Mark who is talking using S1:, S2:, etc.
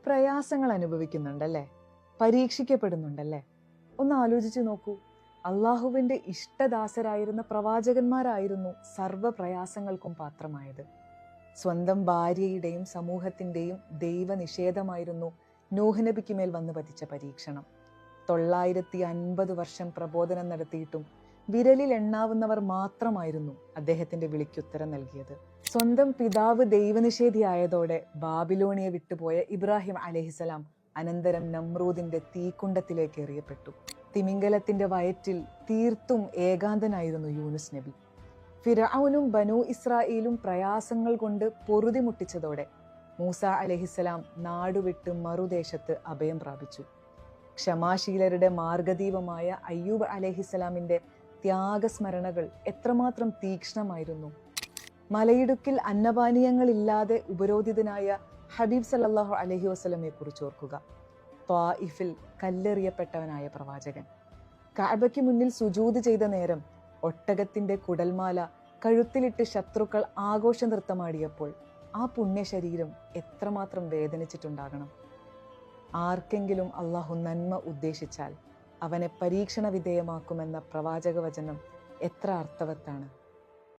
S1: പ്രയാസങ്ങൾ അനുഭവിക്കുന്നുണ്ടല്ലേ, പരീക്ഷിക്കപ്പെടുന്നുണ്ടല്ലേ? ഒന്ന് ആലോചിച്ചു നോക്കൂ. അള്ളാഹുവിന്റെ ഇഷ്ടദാസരായിരുന്ന പ്രവാചകന്മാരായിരുന്നു സർവ പ്രയാസങ്ങൾക്കും പാത്രമായത്. സ്വന്തം ഭാര്യയുടെയും സമൂഹത്തിന്റെയും ദൈവനിഷേധമായിരുന്നു നൂഹ് നബിക്ക് മേൽ വന്നു പതിച്ച പരീക്ഷണം. 950 വർഷം പ്രബോധനം നടത്തിയിട്ടും വിരലിൽ എണ്ണാവുന്നവർ മാത്രമായിരുന്നു അദ്ദേഹത്തിന്റെ വിളിക്കുത്തരം നൽകിയത്. സ്വന്തം പിതാവ് ദൈവനിഷേധിയായതോടെ ബാബിലോണിയെ വിട്ടുപോയ ഇബ്രാഹിം അലൈഹിസലാം അനന്തരം നമ്രൂദിന്റെ തീക്കുണ്ടത്തിലേക്ക് എറിയപ്പെട്ടു. തിമിംഗലത്തിന്റെ വയറ്റിൽ തീർത്തും ഏകാന്തനായിരുന്നു യൂനുസ് നബി. ഫിർഔനും ബനൂ ഇസ്രായേലും പ്രയാസങ്ങൾ കൊണ്ട് പൊറുതി മുട്ടിച്ചതോടെ മൂസ അലൈഹിസലാം നാടുവിട്ട് മറുദേശത്ത് അഭയം പ്രാപിച്ചു. ക്ഷമാശീലരുടെ മാർഗദീപമായ അയ്യൂബ് അലൈഹിസലാമിന്റെ ത്യാഗസ്മരണകൾ എത്രമാത്രം തീക്ഷ്ണമായിരുന്നു. മലയിടുക്കിൽ അന്നപാനീയങ്ങളില്ലാതെ ഉപരോധിതനായ ഹബീബ് സല്ലല്ലാഹു അലൈഹി വസല്ലമയെ കുറിച്ച് ഓർക്കുക. ത്വാഇഫിൽ കല്ലെറിയപ്പെട്ടവനായ പ്രവാചകൻ. കഅബയ്ക്ക് മുന്നിൽ സുജൂദ് ചെയ്ത നേരം ഒട്ടകത്തിന്റെ കുടൽമാല കഴുത്തിലിട്ട് ശത്രുക്കൾ ആഘോഷ നൃത്തമാടിയപ്പോൾ ആ പുണ്യശരീരം എത്രമാത്രം വേദനിച്ചിട്ടുണ്ടാകണം. ആർക്കെങ്കിലും അള്ളാഹു നന്മ ഉദ്ദേശിച്ചാൽ അവനെ പരീക്ഷണ വിധേയമാക്കുമെന്ന പ്രവാചക വചനം എത്ര അർത്ഥവത്താണ്.